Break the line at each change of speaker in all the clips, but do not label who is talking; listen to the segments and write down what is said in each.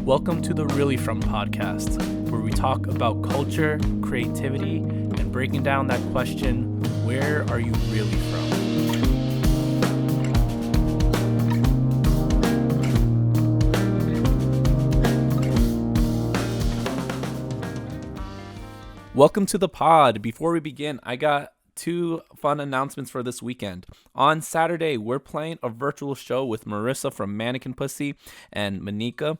Welcome to the Really From podcast, where we talk about culture, creativity, and breaking down that question, where are you really from? Welcome to the pod. Before we begin, I got two fun announcements for this weekend. On Saturday, we're playing a virtual show with Marissa from Mannequin Pussy, and Manika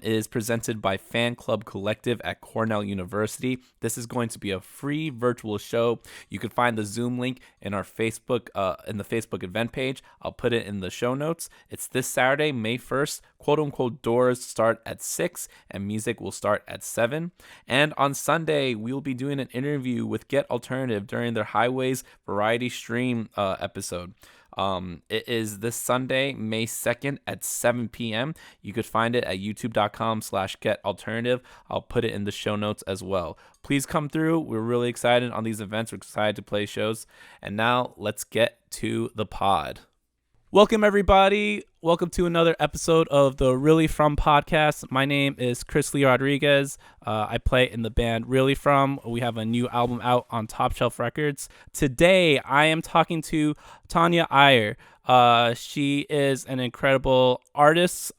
is presented by Fan Club Collective at Cornell University. This is going to be a free virtual show. You can find the Zoom link in our Facebook, in the Facebook event page. I'll put it in the show notes. It's this Saturday, May 1st. Quote unquote doors start at 6 and music will start at 7. And on Sunday, we'll be doing an interview with Get Alternative during their Highways Variety Stream episode. It is this Sunday, May 2nd at 7 p.m. You could find it at youtube.com/getalternative. I'll put it in the show notes as well. Please come through. We're really excited on these events. We're excited to play shows. And now let's get to the pod. Welcome, everybody. Welcome to another episode of the Really From podcast. My name is Chris Lee Rodriguez. I play in the band Really From. We have a new album out on Topshelf Records. Today, I am talking to Thanya Iyer. She is an incredible artist.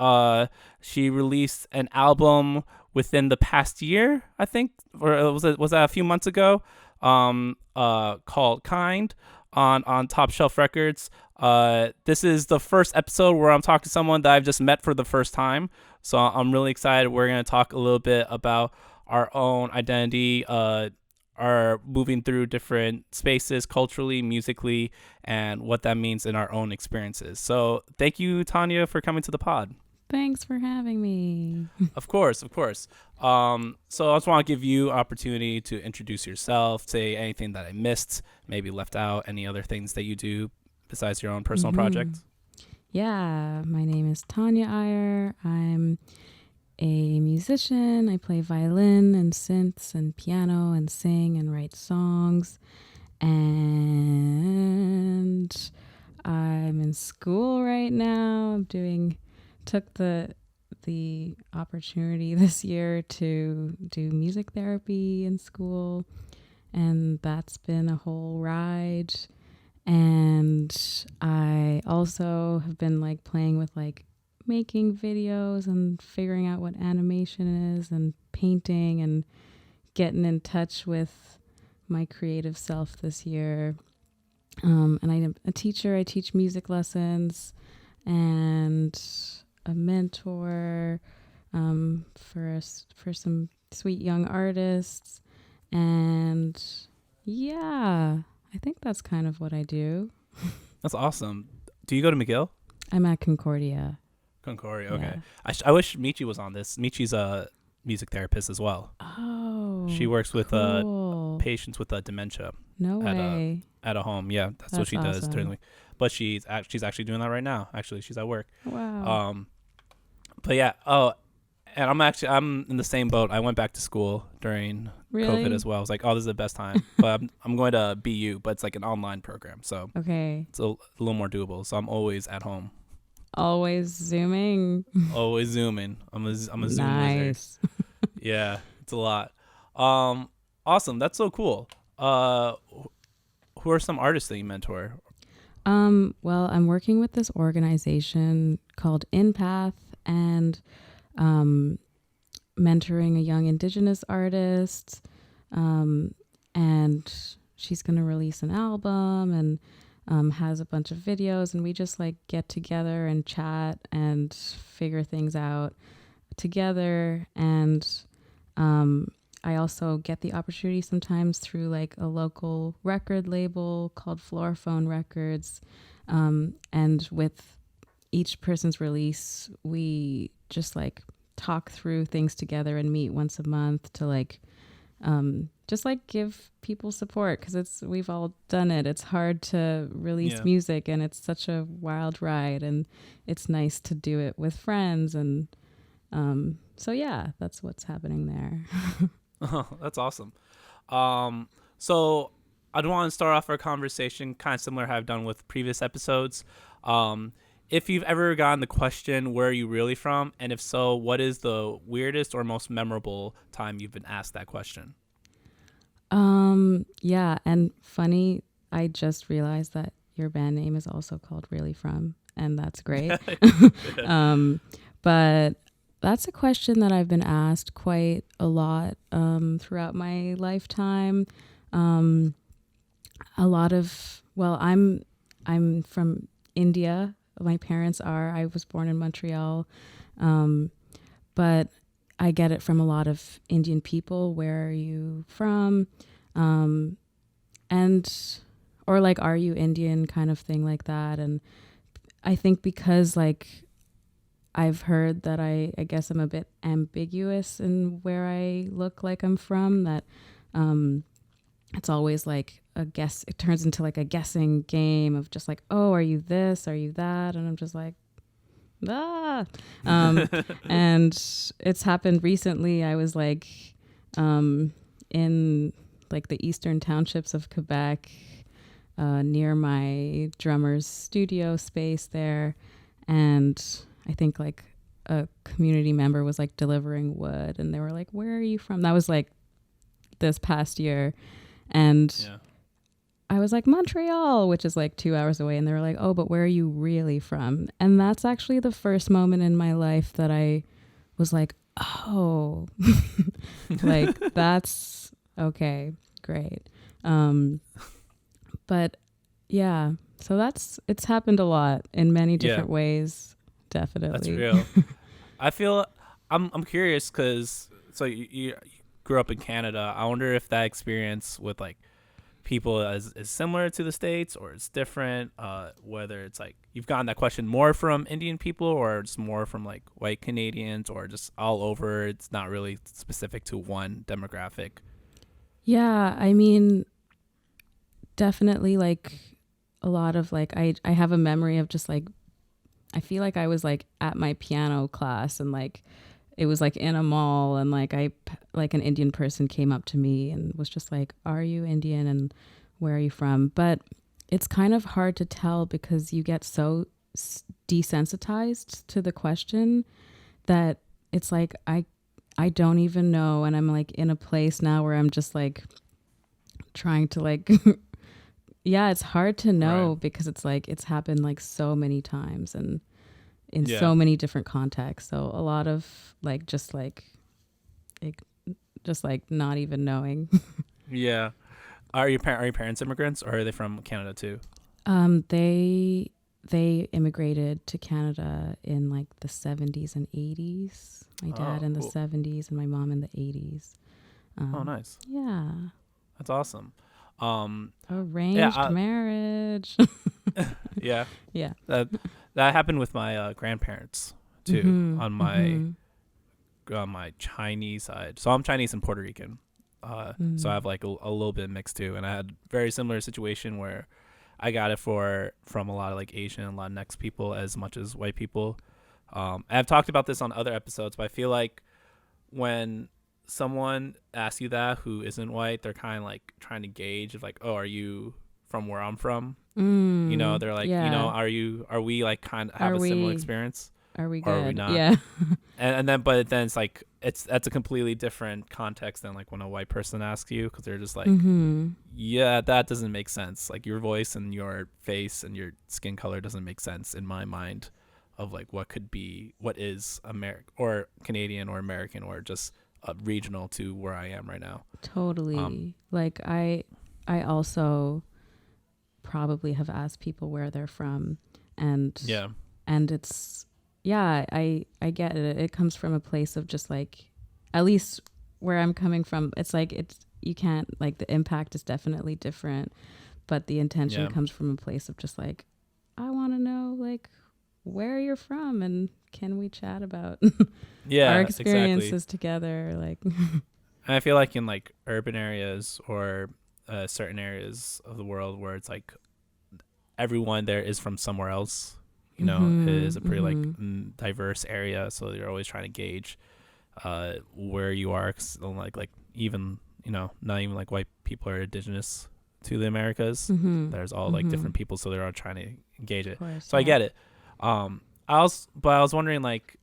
She released an album within the past year, I think, or was that a few months ago? Called Kind on Topshelf Records. This is the first episode where I'm talking to someone that I've just met for the first time. So I'm really excited. We're going to talk a little bit about our own identity, our moving through different spaces culturally, musically, and what that means in our own experiences. So thank you, Thanya, for coming to the pod.
Thanks for having me.
Of course. So I just want to give you an opportunity to introduce yourself, say anything that I missed, maybe left out, any other things that you do besides your own personal project.
Yeah, my name is Thanya Iyer. I'm a musician. I play violin and synths and piano and sing and write songs. And I'm in school right now. Took the opportunity this year to do music therapy in school, and that's been a whole ride. And I also have been playing with making videos and figuring out what animation is and painting and getting in touch with my creative self this year. And I'm a teacher. I teach music lessons and a mentor for some sweet young artists. And yeah, I think that's kind of what I do.
That's awesome. Do you go to McGill?
I'm at Concordia.
Okay.
Yeah.
I wish Michi was on this. Michi's a music therapist as well.
Oh,
she works with
cool.
Patients with dementia.
No way.
At a home. Yeah, that's what she does
awesome.
during the week. But she's actually doing that right now. Actually, she's at work.
Wow.
But yeah. Oh, and I'm in the same boat. I went back to school during COVID as well. I was like, oh, this is the best time. But I'm going to BU, but it's like an online program, so
Okay.
it's a little more doable. So I'm always at home.
Always zooming.
Always zooming. I'm a Zoom wizard.
Nice.
Yeah, it's a lot. Awesome. That's so cool. Who are some artists that you mentor?
Well, I'm working with this organization called InPath and mentoring a young Indigenous artist. And she's going to release an album and has a bunch of videos, and we just get together and chat and figure things out together. And I also get the opportunity sometimes through a local record label called Florophone Records. And with each person's release, we just talk through things together and meet once a month to just give people support, because we've all done it. It's hard to release music, and it's such a wild ride, and it's nice to do it with friends. And so yeah, that's what's happening there.
Oh, that's awesome. So I want to start off our conversation kind of similar to how I've done with previous episodes. if you've ever gotten the question, where are you really from? And if so, what is the weirdest or most memorable time you've been asked that question?
Yeah, and funny, I just realized that your band name is also called Really From, and that's great. But that's a question that I've been asked quite a lot throughout my lifetime. Um, a lot of, well, I'm from India. My parents are. I was born in Montreal, but I get it from a lot of Indian people. Where are you from? Um, and or like, are you Indian, kind of thing like that. And I think because like I've heard that I guess I'm a bit ambiguous in where I look like I'm from, that it's always like a guess. It turns into like a guessing game of just like, oh, are you this? Are you that? And I'm just like, ah. And it's happened recently. I was like in like the eastern townships of Quebec, near my drummer's studio space there. And I think like a community member was like delivering wood, and they were like, where are you from? That was like this past year. And
Yeah.
I was like, Montreal, which is like 2 hours away. And they were like, oh, but where are you really from? And that's actually the first moment in my life that I was like, oh, like that's okay, great. But yeah, so it's happened a lot in many different ways. Definitely.
That's real. I feel I'm curious because you grew up in Canada. I wonder if that experience with like people is similar to the States or it's different. Whether it's like you've gotten that question more from Indian people or it's more from like white Canadians or just all over. It's not really specific to one demographic.
Yeah, I mean, definitely like a lot of like I have a memory of just like I feel like I was like at my piano class, and like it was like in a mall, and like like an Indian person came up to me and was just like, are you Indian and where are you from? But it's kind of hard to tell because you get so desensitized to the question that it's like I don't even know, and I'm like in a place now where I'm just like trying to like yeah, it's hard to know,
Right.
because it's like it's happened like so many times and in
Yeah.
so many different contexts. So a lot of like like just like not even knowing.
Yeah. Are your parents immigrants or are they from Canada too?
They immigrated to Canada in like the 70s and 80s. My dad
Oh,
in the
cool.
70s and my mom in the 80s.
Oh, nice.
Yeah.
That's awesome. Um, yeah,
Arranged marriage.
yeah.
Yeah.
That happened with my grandparents too
Mm-hmm.
on my Chinese side. So I'm Chinese and Puerto Rican. So I have like a little bit mixed too, and I had very similar situation where I got it from a lot of like Asian and Latinx people as much as white people. I've talked about this on other episodes, but I feel like when someone asks you that who isn't white, they're kind of like trying to gauge of like, oh, are you from where I'm from? They're like,
Yeah.
are we like kind of have
Are
a similar
we
experience
are we
or are we
good?
not?
Yeah.
But then it's like that's a completely different context than like when a white person asks you, because they're just like,
Mm-hmm.
yeah, that doesn't make sense. Like your voice and your face and your skin color doesn't make sense in my mind of like what is American or Canadian or American or just regional to where I am right now.
Totally. Like I also probably have asked people where they're from, and
Yeah.
it's yeah, I get it. It comes from a place of just like, at least where I'm coming from, it's like you can't, like, the impact is definitely different, but the intention
Yeah.
comes from a place of just like, I want to know like where you're from, and can we chat about
Yeah,
our
exactly.
experiences together, like.
And I feel like in like urban areas or certain areas of the world where it's like everyone there is from somewhere else, it is a pretty like diverse area, so they're always trying to gauge where you are, 'cause like even not even like white people are indigenous to the Americas. There's all like different people, so they're all trying to gauge it.
Of course,
So I
yeah.
get it. I was wondering like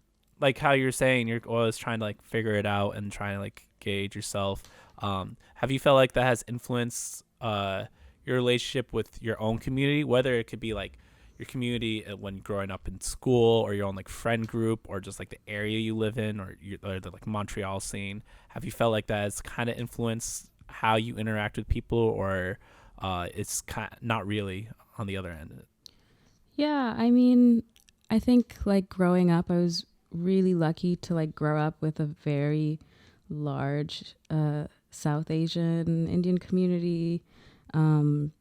how you're saying you're always trying to like figure it out and trying to like gauge yourself. Have you felt like that has influenced your relationship with your own community, whether it could be like your community when growing up in school or your own like friend group or just like the area you live in or the like Montreal scene? Have you felt like that has kind of influenced how you interact with people, or it's kind not really on the other end?
Yeah, I mean, I think like growing up, I was really lucky to like grow up with a very large South Asian Indian community, um,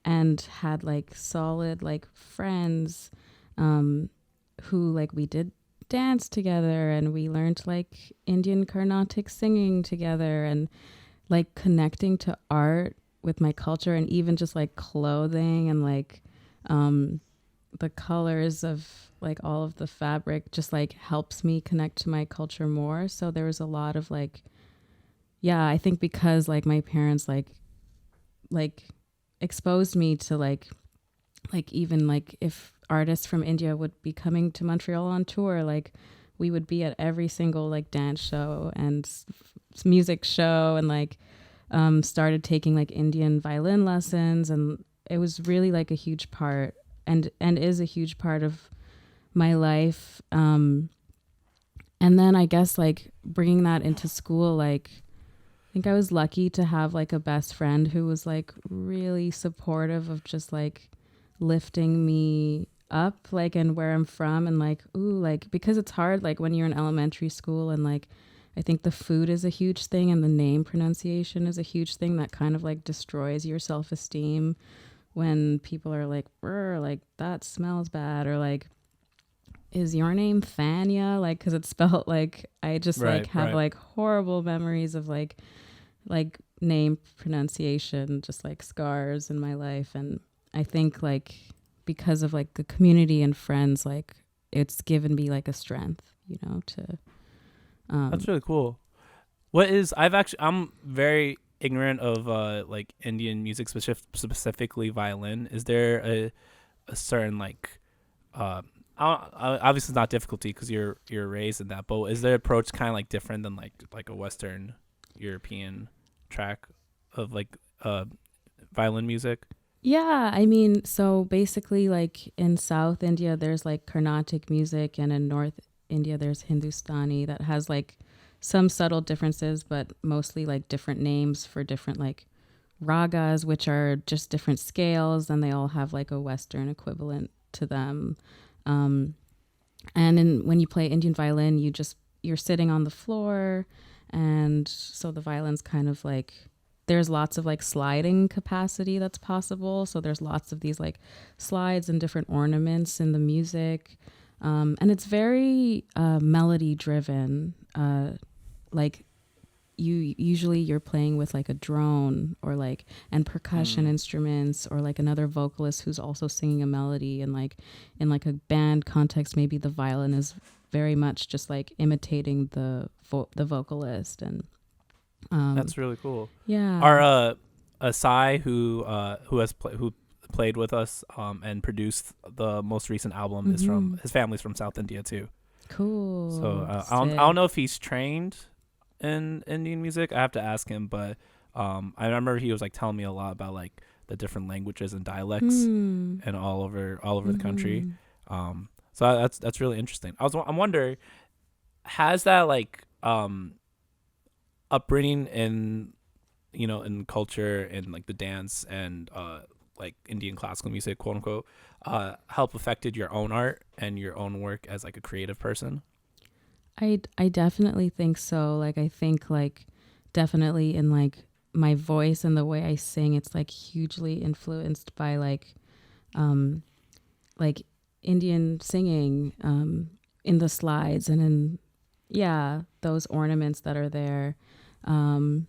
and had like solid like friends, um, who like we did dance together and we learned like Indian Carnatic singing together and like connecting to art with my culture and even just like clothing and like um the colors of like all of the fabric just like helps me connect to my culture more. So there was a lot of like, yeah, I think because like my parents like exposed me to like even like if artists from India would be coming to Montreal on tour, like we would be at every single like dance show and music show and like started taking like Indian violin lessons, and it was really like a huge part and is a huge part of my life. And then I guess like bringing that into school, like I think I was lucky to have like a best friend who was like really supportive of just like lifting me up, like, and where I'm from, and like, ooh, like, because it's hard, like, when you're in elementary school, and like, I think the food is a huge thing, and the name pronunciation is a huge thing that kind of like destroys your self esteem when people are like, like, that smells bad, or like, is your name Thanya? Like, because it's spelled like, I just like
Right,
have
right.
like horrible memories of like name pronunciation, just like scars in my life. And I think like because of like the community and friends, like it's given me like a strength, you know, to
That's
um
really cool. What is I've actually I'm very ignorant of like Indian music, specifically violin. Is there a certain like obviously it's not difficulty because you're raised in that, but is their approach kind of like different than like a Western European track of like violin music?
yeah, I mean, so basically like in South India there's like Carnatic music, and in North India there's Hindustani that has like some subtle differences, but mostly like different names for different like ragas, which are just different scales, and they all have like a Western equivalent to them. Um, and when you play Indian violin, you're sitting on the floor, and so the violin's kind of like there's lots of like sliding capacity that's possible. So there's lots of these like slides and different ornaments in the music, and it's very melody driven. Like you're playing with like a drone or like and percussion
Mm,
instruments or like another vocalist who's also singing a melody, and like in like a band context maybe the violin is very much just like imitating the vocalist. And um
that's really cool.
yeah.
Our Asai who played with us and produced the most recent album is from
Mm-hmm.
his family's from South India too. So
Cool.
I don't know
Sick.
if he's trained in Indian music. I have to ask him, but I remember he was like telling me a lot about like the different languages and dialects
Hmm.
and all over the country.
Mm-hmm.
So that's really interesting. I'm wondering, has that like upbringing in in culture and like the dance and like Indian classical music, quote unquote, help affected your own art and your own work as like a creative person?
I definitely think so. Like I think like definitely in like my voice and the way I sing, it's like hugely influenced by um like Indian singing in the slides and in yeah, those ornaments that are there. Um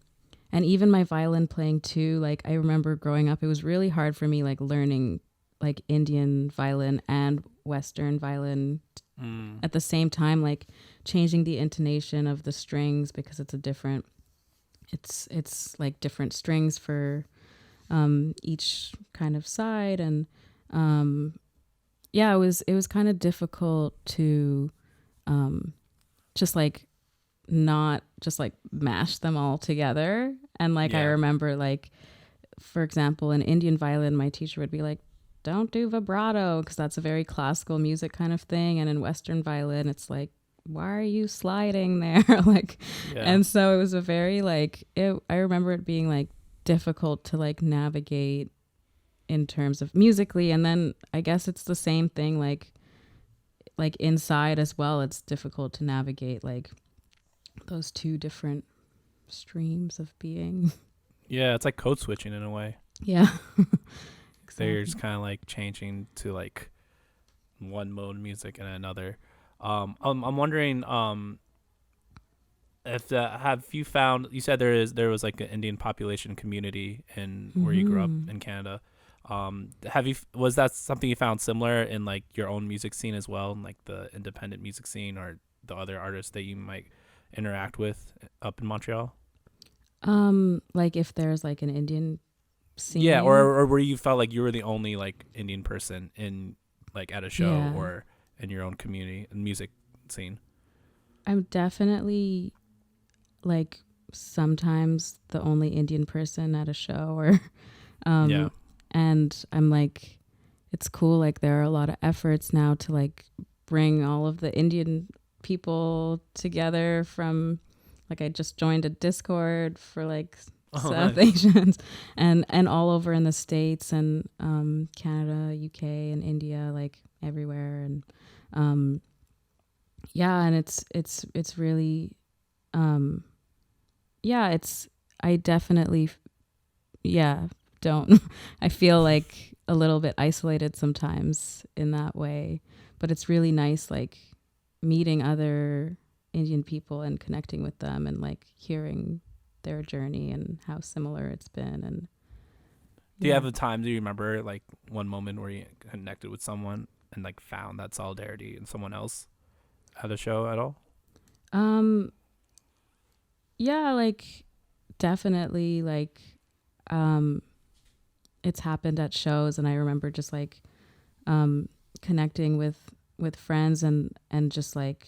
and even my violin playing too, like I remember growing up it was really hard for me like learning like Indian violin and Western violin
Mm,
at the same time, like changing the intonation of the strings because it's a different it's like different strings for each kind of side. And um yeah, it was kind of difficult to um just like not just like mash them all together. And like I
Yeah.
remember, like, for example, in Indian violin, my teacher would be like, don't do vibrato because that's a very classical music kind of thing. And in Western violin, it's like, why are you sliding there? Like,
Yeah.
and so it was a very like, I remember it being like difficult to like navigate in terms of musically. And then I guess it's the same thing, like inside as well. It's difficult to navigate like those two different streams of being.
Yeah, it's like code switching in a way.
Yeah.
They're
Exactly.
just kind of like changing to like one mode music and another. I'm wondering, if have you found? You said there was like an Indian population community in where you grew up
Hmm.
in Canada. Have you was that something you found similar in like your own music scene as well, in like the independent music scene or the other artists that you might interact with up in Montreal?
Like if there's like an Indian
Yeah,
scene.
or where you felt like you were the only like Indian person in like at a show
Yeah.
or in your own community and music scene.
I'm definitely like sometimes the only Indian person at a show or
Yeah.
um and I'm like, it's cool, like there are a lot of efforts now to like bring all of the Indian people together from, like, I just joined a Discord for like
Oh,
South
nice.
Asians and all over in the States and Canada, UK and India, like everywhere. And um yeah, and it's really um yeah, it's I definitely yeah, don't I feel like a little bit isolated sometimes in that way, but it's really nice like meeting other Indian people and connecting with them and like hearing their journey and how similar it's been. And
Do you
yeah.
have a time? Do you remember like one moment where you connected with someone and like found that solidarity in someone else at a show at all?
um yeah, like definitely like um it's happened at shows, and I remember just like connecting with friends and just like,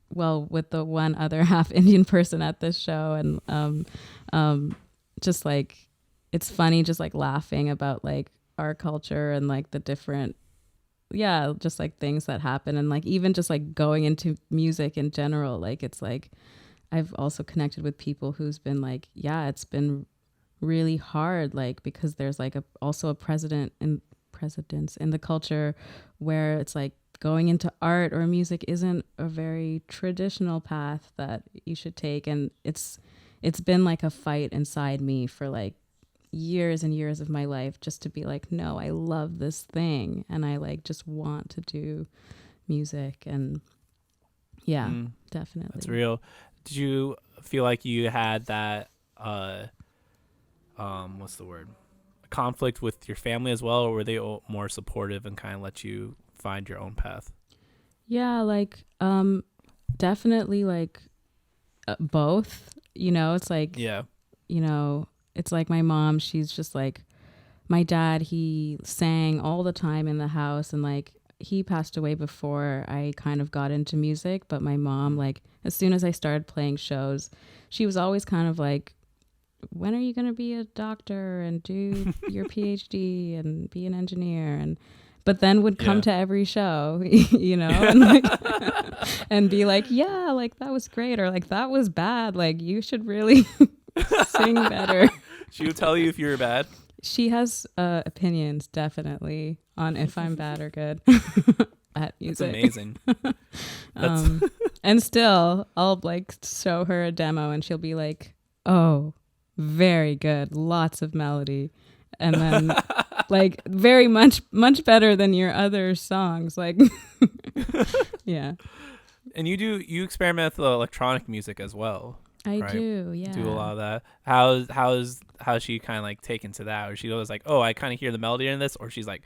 well, with the one other half Indian person at this show. And um just like it's funny just like laughing about like our culture and like the different, yeah, just like things that happen. And like even just like going into music in general, like it's like I've also connected with people who's been like, yeah, it's been really hard, like because there's like also a presidents in the culture where it's like going into art or music isn't a very traditional path that you should take. And it's been like a fight inside me for like years and years of my life just to be like, no, I love this thing and I like just want to do music. And yeah,
Mm, that's
definitely.
real. Did you feel like you had that what's the word? Conflict with your family as well, or were they more supportive and kind of let you find your own path?
Yeah, like definitely like both, it's like,
Yeah.
you know it's like my mom, she's just like, my dad, he sang all the time in the house, and like he passed away before I kind of got into music. But my mom,
Mm.
like as soon as I started playing shows, she was always kind of like, when are you going to be a doctor and do your PhD and be an engineer? And but then would come
Yeah.
to every show, and like and be like, yeah, like that was great, or like that was bad, like you should really sing better.
She would tell you if you were bad.
She has opinions definitely on if I'm bad or good at
That's
music.
amazing. That's
um and still I'll like show her a demo and she'll be like, oh, very good, lots of melody, and then like very much better than your other songs, like yeah.
and you experiment with electronic music as well,
I
right?
do,
Do a
yeah.
lot of that. How's she kind of like taken to that? Or she always like, oh, I kind of hear the melody in this, or she's like,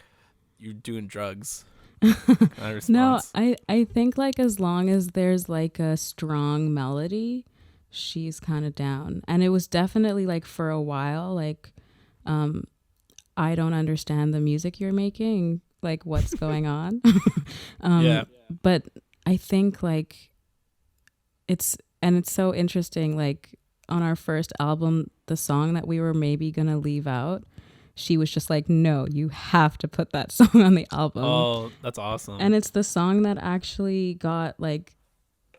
you're doing drugs kind of
No,
response.
I think like as long as there's like a strong melody, she's kind of down. And it was definitely like for a while like, um I don't understand the music you're making. like what's going on.
Yeah.
But I think like it's so interesting. Like on our first album, the song that we were maybe gonna leave out, she was just like, no, you have to put that song on the album.
Oh, that's awesome.
And it's the song that actually got like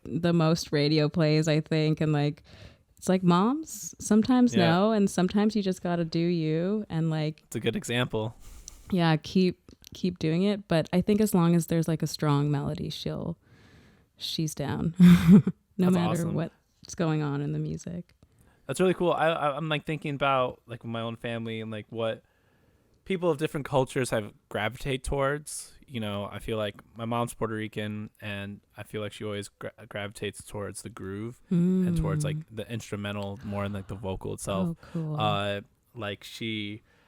the most radio plays, I think. And like, it's like moms sometimes
Yeah.
know, and sometimes you just got to do you and like,
It's a good example.
yeah, keep doing it. But I think as long as there's like a strong melody, she's down no
That's
matter
awesome.
what's going on in the music.
That's really cool. I'm like thinking about like my own family and like what people of different cultures have gravitate towards. You know, I feel like my mom's Puerto Rican, and I feel like she always gravitates towards the groove and towards like the instrumental more than like the vocal itself.
Oh, cool.
Like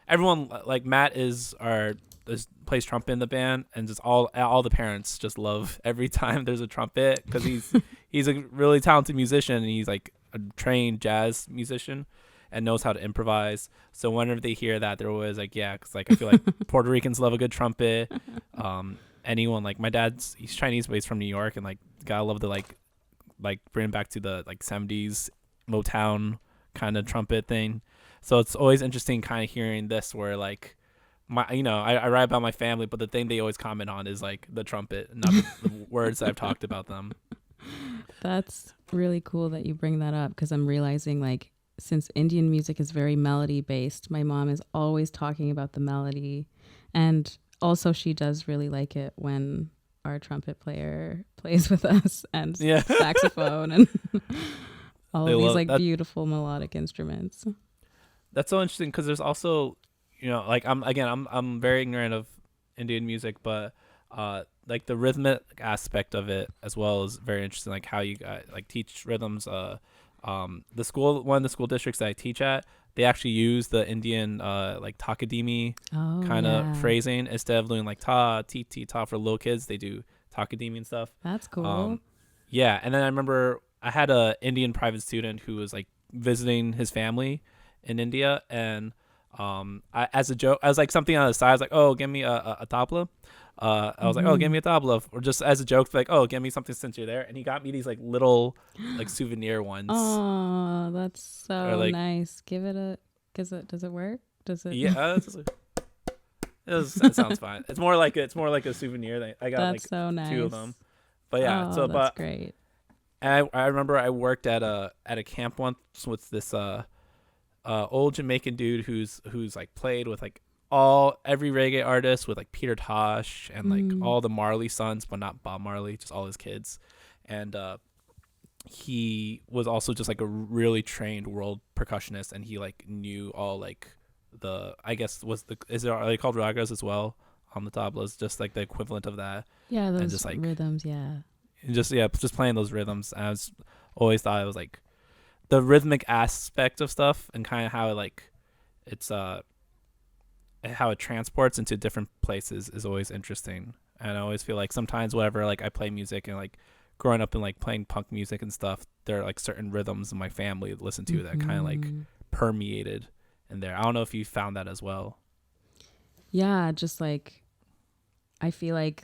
everyone like Matt plays trumpet in the band, and just all the parents just love every time there's a trumpet because he's a really talented musician, and he's like a trained jazz musician and knows how to improvise. So whenever they hear that, they're always like, yeah, because like I feel like Puerto Ricans love a good trumpet. Anyone like my he's Chinese, but he's from New York, and like gotta love the like bring back to the like 70s Motown kind of trumpet thing. So it's always interesting kind of hearing this where like I write about my family, but the thing they always comment on is like the trumpet, not the words that I've talked about them.
That's really cool that you bring that up, because I'm realizing like since Indian music is very melody based, my mom is always talking about the melody. And also she does really like it when our trumpet player plays with us, and
Yeah.
saxophone and all
They
of these
love
like
that.
beautiful melodic instruments.
That's so interesting because there's also, like I'm very ignorant of Indian music, but like the rhythmic aspect of it as well is very interesting. Like how you like teach rhythms. One of the school districts that I teach at, they actually use the Indian like takadimi
Oh,
kind of
yeah.
phrasing instead of doing like ta ti ti ta for little kids. They do takadimi and stuff.
That's cool.
Yeah, and then I remember I had a Indian private student who was like visiting his family in India, and as a joke, I was like something on the side. I was like, "Oh, give me a tabla." I was like, "Oh, give me a tabla," or just as a joke, like, "Oh, give me something since you're there." And he got me these like little like souvenir ones.
Oh, that's so
like,
nice. Give it a. Does it work? Does it?
Yeah, it's just like, it sounds fine. It's more like a souvenir thing. I got
That's
like
so nice.
2 of them. But yeah,
Oh,
so
that's
but
great.
I remember I worked at a camp once with this old Jamaican dude who's like played with like every reggae artist, with like Peter Tosh and like all the Marley sons, but not Bob Marley, just all his kids. And he was also just like a really trained world percussionist, and he like knew all like are they called ragas as well on the tablas, just like the equivalent of that.
Yeah, those
And just like
rhythms. Yeah.
and just playing those rhythms. And I was always thought it was like the rhythmic aspect of stuff, and kind of how how it transports into different places is always interesting. And I always feel like sometimes whenever like I play music, and like growing up and like playing punk music and stuff, there are like certain rhythms in my family listen to that kind of like permeated in there. I don't know if you found that as well.
Yeah, just like I feel like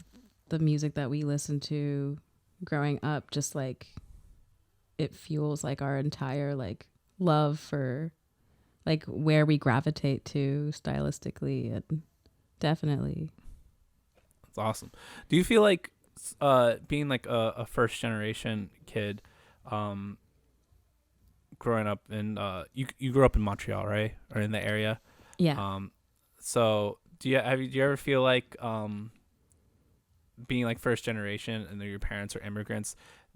the music that we listen to growing up, just like it fuels like our entire like love for like where we gravitate to stylistically, and definitely.
That's awesome. Do you feel like being like a first generation kid, growing up in you grew up in Montreal, right? Or in the area?
Yeah.
So do you ever feel like being like first generation and your parents are immigrants,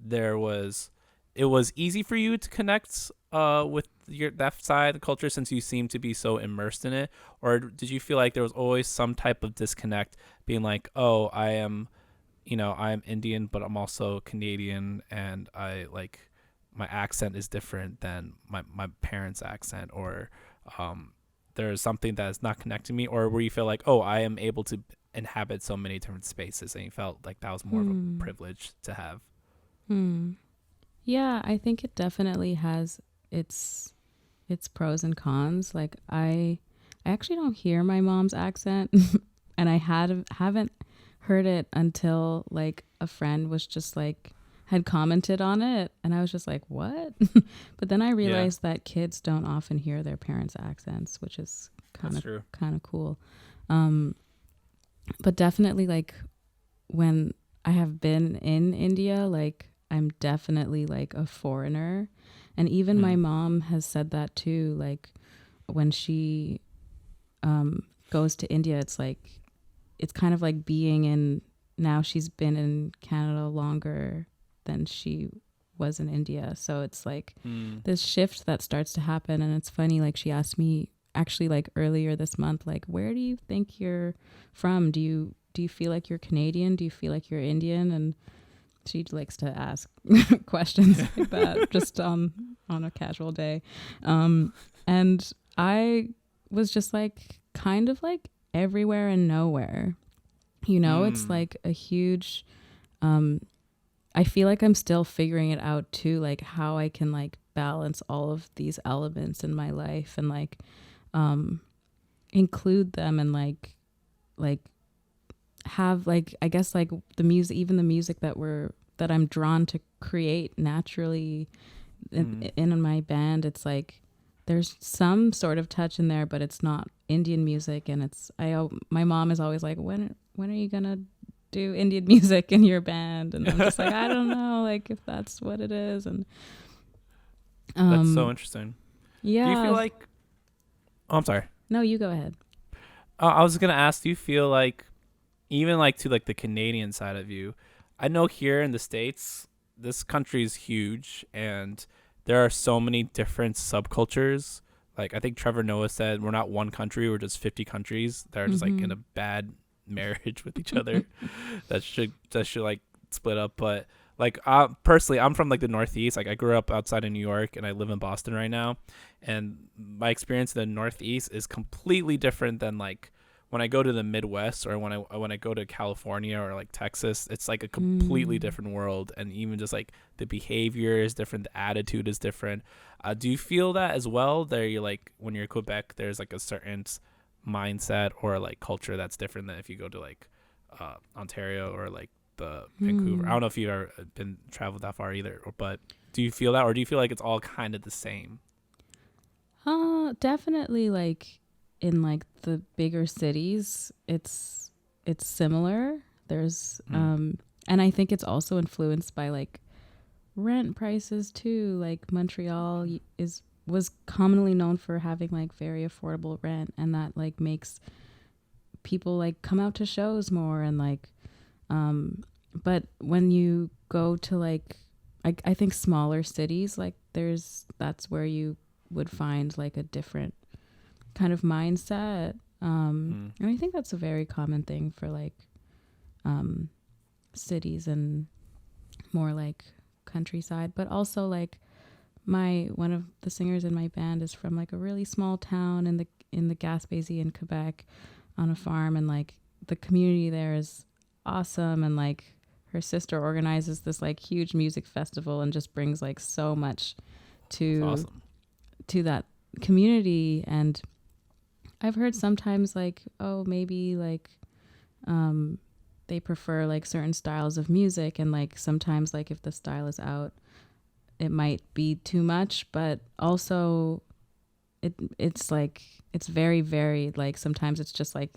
it was easy for you to connect with that side of the culture since you seem to be so immersed in it? Or did you feel like there was always some type of disconnect, being like, oh, I'm Indian, but I'm also Canadian, and I like my accent is different than my parents' accent, or there's something that is not connecting me? Or where you feel like, oh, I am able to inhabit so many different spaces, and you felt like that was more of a privilege to have?
Yeah, I think it definitely has its pros and cons. Like I actually don't hear my mom's accent. and I haven't heard it until like a friend was just like had commented on it, and I was just like, what? But then I
Yeah,
realized that kids don't often hear their parents' accents, which is
that's true.
kind of cool. Um, but definitely like when I have been in India, like I'm definitely like a foreigner. And even my
Mm.
mom has said that too. Like when she goes to India, it's like, it's kind of like being in, now she's been in Canada longer than she was in India. So it's like
Mm.
this shift that starts to happen. And it's funny, like she asked me actually like earlier this month, like, where do you think you're from? Do you feel like you're Canadian? Do you feel like you're Indian? And she likes to ask questions like that just on a casual day. And I was just like kind of like everywhere and nowhere. You know, it's
Mm.
like a huge I feel like I'm still figuring it out too, like how I can like balance all of these elements in my life and like um include them and like have like I guess like the music, even the music that I'm drawn to create naturally
Mm.
in my band. It's like there's some sort of touch in there, but it's not Indian music. And it's my mom is always like, when are you gonna do Indian music in your band? And I'm just like, I don't know, like if that's what it is. And
That's so
um
interesting. Do you feel
yeah,
like? Oh, I'm sorry.
no, you go ahead.
I was gonna ask. Do you feel like, even like to like the Canadian side of you? I know here in the States, this country is huge, and there are so many different subcultures. Like I think Trevor Noah said, we're not one country; we're just 50 countries that are just like in
Mm-hmm.
a bad marriage with each other. That should like split up. But like personally, I'm from like the Northeast. Like I grew up outside of New York, and I live in Boston right now. And my experience in the Northeast is completely different than like when I go to the Midwest, or when I go to California or like Texas. It's like a completely
Mm.
different world, and even just like the behavior is different, the attitude is different. Do you feel that as well? There, you like when you're in Quebec, there's like a certain mindset or like culture that's different than if you go to like Ontario or like the Vancouver. I
Hmm.
don't know if you've ever been traveled that far either, but do you feel that, or do you feel like it's all kind of the same?
Definitely like in like the bigger cities, it's similar. There's
Mm.
and I think it's also influenced by like rent prices too. Like Montreal is was commonly known for having like very affordable rent, and that like makes people like come out to shows more. And like but when you go to like I think smaller cities, like that's where you would find like a different kind of mindset.
Mm.
And I think that's a very common thing for like um cities and more like countryside. But also like my one of the singers in my band is from like a really small town in the Gaspésie in Quebec, on a farm. And like the community there is awesome. And like her sister organizes this like huge music festival and just brings like so much
That's
to
awesome.
that community. And I've heard sometimes like, oh, maybe like they prefer like certain styles of music, and like sometimes like if the style is out, it might be too much. But also it's like it's very varied. Like sometimes it's just like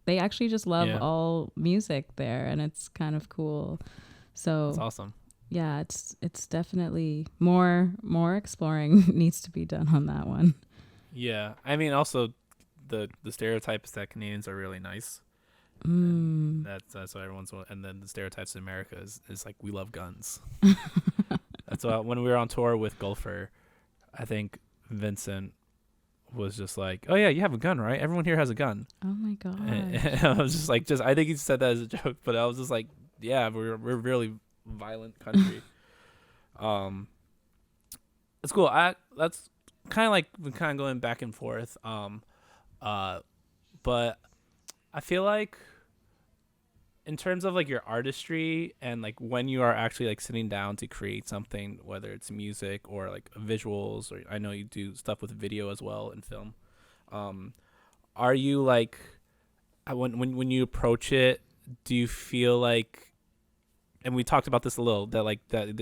they actually just love
Yeah,
all music there, and it's kind of cool.
that's
So
awesome.
yeah, it's definitely more exploring needs to be done on that one.
Yeah, I mean, also the stereotype is that Canadians are really nice, and
Mm.
that's what and then the stereotypes in America is like we love guns. That's why when we were on tour with Gulfer, I think Vincent was just like, "Oh yeah, you have a gun, right? Everyone here has a gun."
Oh my
And
gosh.
I was just like, I think he said that as a joke, but I was just like, "Yeah, we're a really violent country." um, it's cool. That's kind of like we're kind of going back and forth. Uh, but I feel like in terms of like your artistry and like when you are actually like sitting down to create something, whether it's music or like visuals, or I know you do stuff with video as well and film. Um, are you like when you approach it, do you feel like, and we talked about this a little, that like that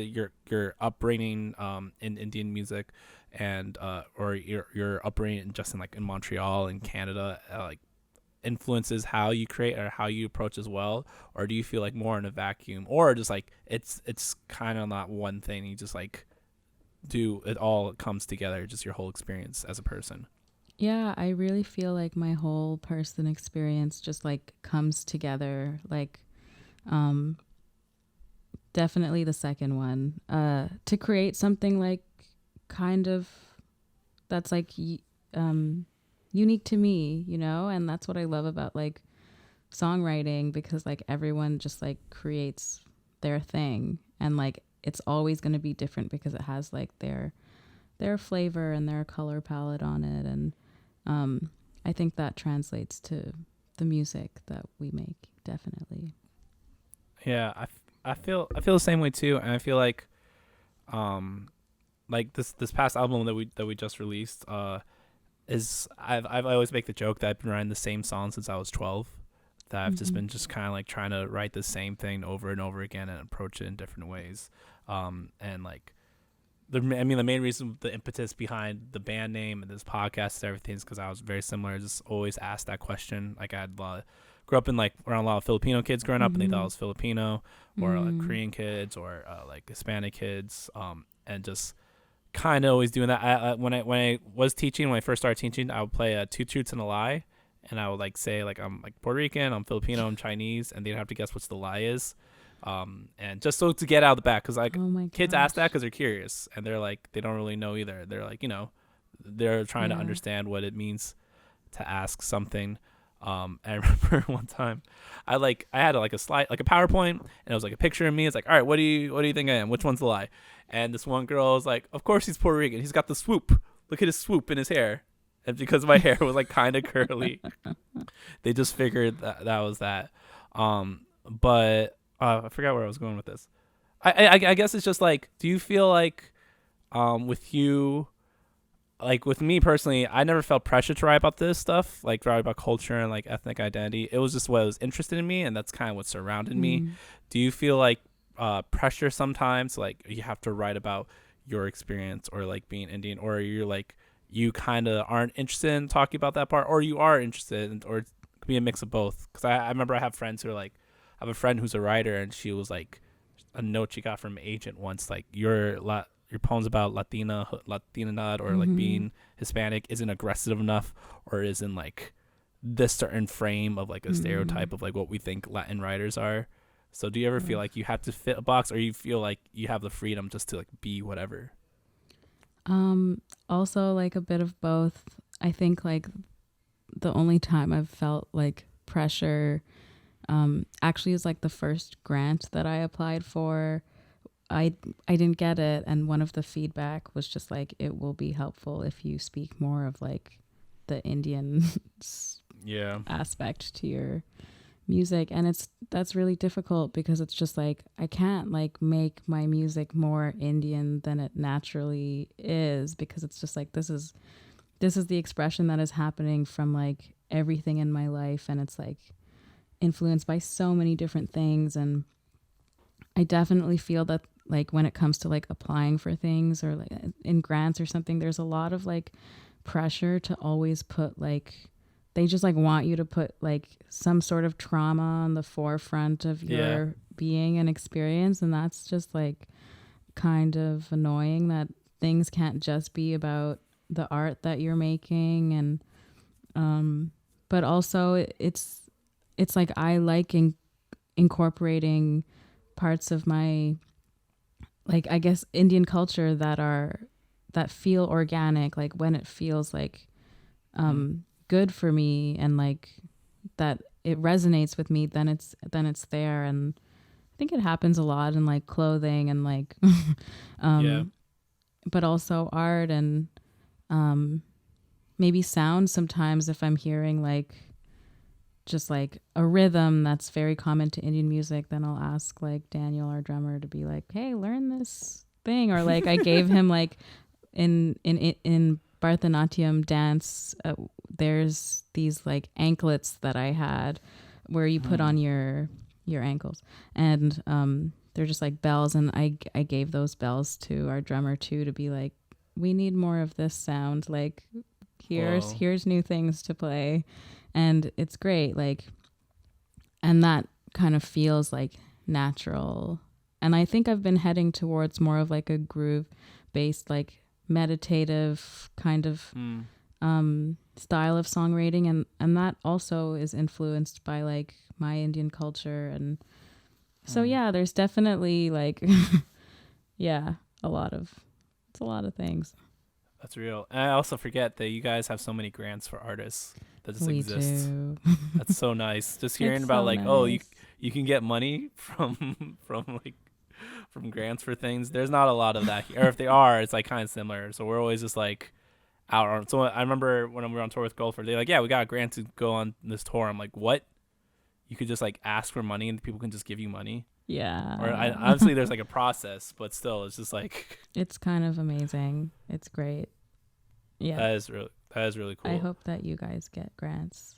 your upbringing in Indian music, and or your upbringing just in like in Montreal and Canada, like influences how you create or how you approach as well, or do you feel like more in a vacuum, or just like it's kind of not one thing, you just like do it all comes together, just your whole experience as a person?
Yeah, I really feel like my whole person experience just like comes together. Like, um, definitely the second one. To create something like kind of that's like unique to me, you know, and that's what I love about like songwriting, because like everyone just like creates their thing, and like it's always going to be different because it has like their flavor and their color palette on it, and I think that translates to the music that we make, definitely.
Yeah, I feel the same way too, and I feel um like this past album that we just released is I always make the joke that I've been writing the same song since I was 12, that I've just
Mm-hmm.
been just kind of like trying to write the same thing over and over again and approach it in different ways. And like I mean, the main reason, the impetus behind the band name and this podcast and everything is because I was very similar. I just always asked that question. Like I had grew up in like around a lot of Filipino kids growing up, and they thought I
Mm-hmm.
was Filipino, or like
Mm.
Korean kids, or like Hispanic kids. And just kind of always doing that. When I was teaching, when I first started teaching, I would play two truths and a lie, and I would like say like I'm like Puerto Rican, I'm Filipino, I'm Chinese, and they'd have to guess what's the lie is. And just so to get out of the back, because like
Oh my
kids ask that
gosh.
because they're curious, and they're like they don't really know either. They're like they're trying to
Yeah.
understand what it means to ask something. And I remember one time, I had like a slide, like a PowerPoint, and it was like a picture of me. It's like, all right, what do you think I am? Which one's the lie? And this one girl was like, of course he's Puerto Rican. He's got the swoop. Look at his swoop in his hair. And because my hair was like kind of curly, they just figured that that was that. But I forgot where I was going with this. I guess it's just like, do you feel like, with you, like with me personally, I never felt pressure to write about this stuff, like write about culture and like ethnic identity. It was just what was interested in me, and that's kind of what surrounded me.
Mm.
Do you feel like pressure sometimes, like you have to write about your experience or like being Indian, or you're like you kind of aren't interested in talking about that part, or you are interested, or it could be a mix of both? Because I remember I have friends who are like, I have a friend who's a writer, and she was like, a note she got from an agent once, like your poems about Latina or like
Mm-hmm.
being Hispanic isn't aggressive enough, or isn't like this certain frame of like a
Mm.
stereotype of like what we think Latin writers are. So do you ever feel
Rough.
like you have to fit a box, or you feel like you have the freedom just to like be whatever?
Also like a bit of both. I think like the only time I've felt like pressure actually is like the first grant that I applied for. I I didn't get it, and one of the feedback was just like it will be helpful if you speak more of like the Indian
Yeah.
aspect to your music, and it's that's really difficult because it's just like I can't like make my music more Indian than it naturally is, because it's just like this is the expression that is happening from like everything in my life, and it's like influenced by so many different things. And I definitely feel that like when it comes to like applying for things or like in grants or something, there's a lot of like pressure to always put like they just like want you to put like some sort of trauma on the forefront of
Yeah.
your being and experience, and that's just like kind of annoying that things can't just be about the art that you're making. And but also it's like I like incorporating parts of my like I guess Indian culture that feel organic, like when it feels like
Mm.
good for me and like that it resonates with me, then it's there. And I think it happens a lot in like clothing and like
Yeah.
but also art and maybe sound sometimes. If I'm hearing like just like a rhythm that's very common to Indian music, then I'll ask like Daniel, our drummer, to be like, "Hey, learn this thing." Or like I gave him like in Bharatanatyam dance, there's these like anklets that I had where you put on your ankles, and they're just like bells, and I gave those bells to our drummer too, to be like, we need more of this sound, like here's new things to play. And it's great, like, and that kind of feels like natural. And I think I've been heading towards more of like a groove based, like meditative kind of style of songwriting, and that also is influenced by like my Indian culture. And so yeah, there's definitely like yeah, it's a lot of things.
That's real. And I also forget that you guys have so many grants for artists that just
We
exist.
do.
That's so nice. Just hearing
It's
about
so
like, oh,
nice.
you can get money from grants for things. There's not a lot of that here. Or if they are, it's like kind of similar. So we're always just like out on. So I remember when we were on tour with Gulfer, they're like, yeah, we got a grant to go on this tour. I'm like, what? You could just like ask for money and people can just give you money.
Yeah.
Or obviously there's like a process, but still, it's just like
It's kind of amazing. It's great. Yeah.
that is really cool.
I hope that you guys get grants.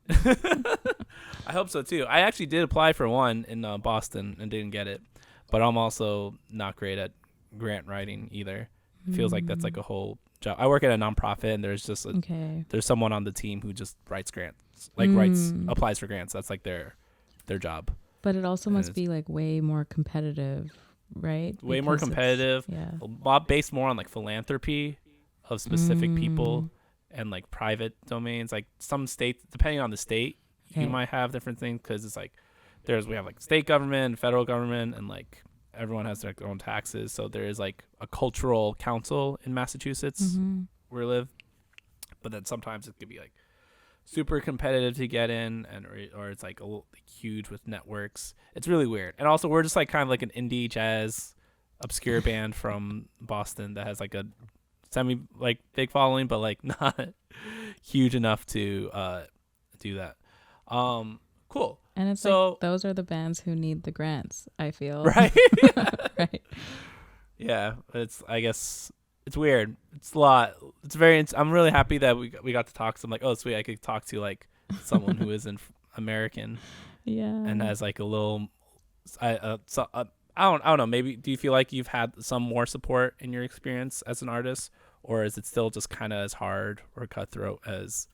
I hope so too. I actually did apply for one in Boston and didn't get it, but I'm also not great at grant writing either. It feels like that's like a whole job. I work at a nonprofit, and there's just there's someone on the team who just writes grants, like applies for grants. That's like their job.
But it also must be like way more competitive, right?
Way more competitive.
Yeah.
Based more on like philanthropy of specific people and like private domains. Like some states, depending on the state, you might have different things, because it's like we have like state government, federal government, and like everyone has their own taxes. So there is like a cultural council in Massachusetts where I live, but then sometimes it could be like super competitive to get in, and or it's like huge with networks. It's really weird. And also we're just like kind of like an indie jazz obscure band from Boston that has like a semi like big following, but like not huge enough to do that. Cool.
And it's
so
like those are the bands who need the grants, I feel.
Right.
Right.
Yeah, I guess it's weird. It's a lot. It's very. I'm really happy that we got to talk. So I'm like, oh sweet, I could talk to like someone who isn't American.
Yeah.
And has like a little. I don't know. Maybe do you feel like you've had some more support in your experience as an artist, or is it still just kind of as hard or cutthroat as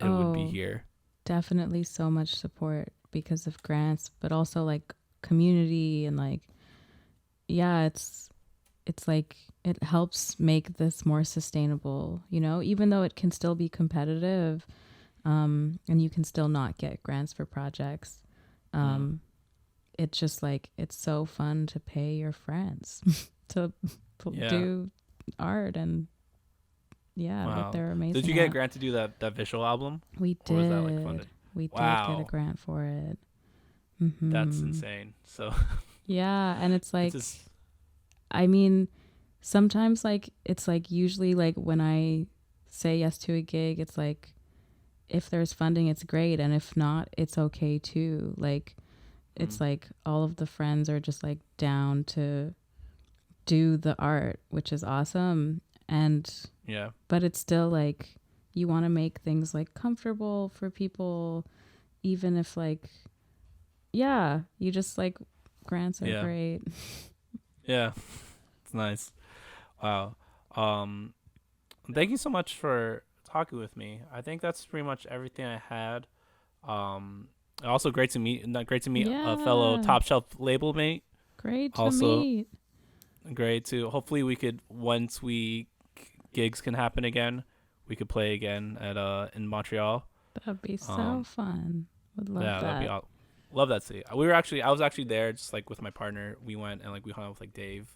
it would be here?
Definitely so much support because of grants, but also like community, and like, yeah, it's like it helps make this more sustainable, you know, even though it can still be competitive, and you can still not get grants for projects. It's just like, it's so fun to pay your friends to do art, and that they're amazing.
Did you get a grant to do that visual album?
We did.
Or was that like funded?
We did get a grant for it.
That's insane. So
yeah, and it's like, I mean, sometimes like it's like usually like when I say yes to a gig, it's like if there's funding, it's great, and if not, it's okay too. Like it's like all of the friends are just like down to do the art, which is awesome. And but it's still like you want to make things like comfortable for people, even if like you just like grants are great.
Yeah, it's nice. Wow. Thank you so much for talking with me. I think that's pretty much everything I had. Also great to meet a fellow Topshelf label mate.
Great to meet.
Great to hopefully we could, once gigs can happen again, we could play again at in Montreal.
That'd be so fun. Would love that.
That'd be love that city. I was actually there just like with my partner. We went and like we hung out with like Dave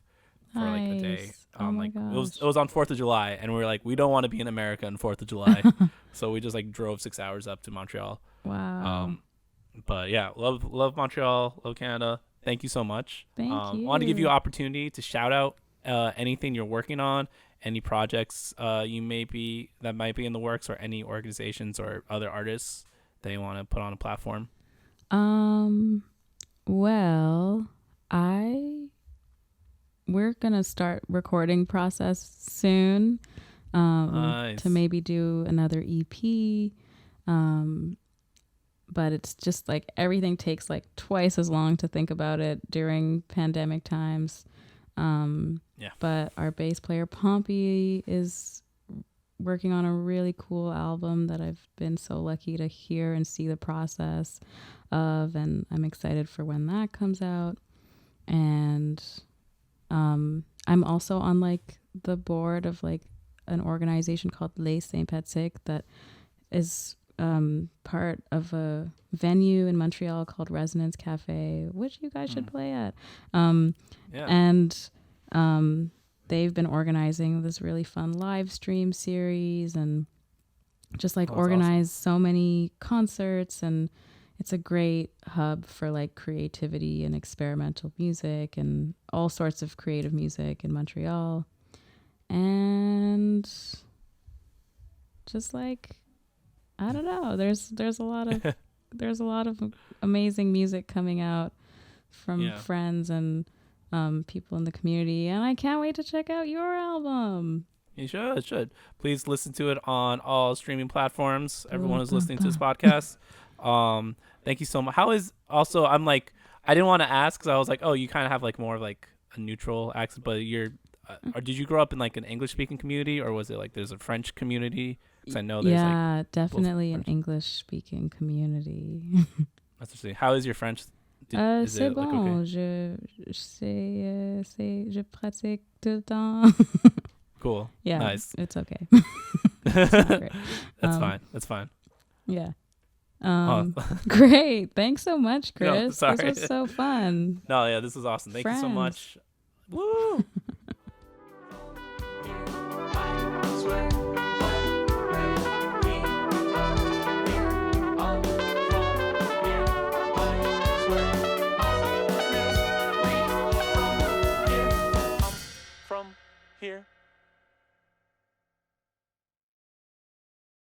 for like a day.
Oh my
like
gosh.
it was on 4th of July, and we were like, we don't want to be in America on 4th of July. So we just like drove 6 hours up to Montreal.
Wow.
But yeah, love Montreal, love Canada. Thank you so much.
Thank you.
I want to give you an opportunity to shout out anything you're working on, any projects that might be in the works, or any organizations or other artists that you want to put on a platform.
Well, we're gonna start recording process soon. to
Nice.
maybe do another EP. Um, but it's just like everything takes like twice as long to think about it during pandemic times.
Yeah.
But our bass player Pompey is working on a really cool album that I've been so lucky to hear and see the process of, and I'm excited for when that comes out. And I'm also on like the board of like an organization called Les Saint Patrick that is part of a venue in Montreal called Resonance Cafe, which you guys should play at.
Yeah.
And they've been organizing this really fun live stream series and just like
Oh, that's
organize so many concerts, and it's a great hub for like creativity and experimental music and all sorts of creative music in Montreal. And just like, I don't know, there's a lot of there's a lot of amazing music coming out from friends and people in the community, and I can't wait to check out your album.
You should. Please listen to it on all streaming platforms. Everyone who's listening to this podcast. Thank you so much. How is also? I'm like, I didn't want to ask because I was like, oh, you kind of have like more of like a neutral accent, but you're. Or did you grow up in like an English speaking community, or was it like there's a French community? Because I know there's like
definitely an English speaking community.
That's interesting. How is your French? Is
C'est
it like
bon.
okay?
Je pratique tout le temps.
Cool.
Yeah,
Nice.
it's okay. It's not great.
That's fine.
Yeah.
Oh.
Great. Thanks so much,
No,
Chris.
sorry.
This was so fun.
No, yeah, this was awesome. Thank you so much. Woo!
From here.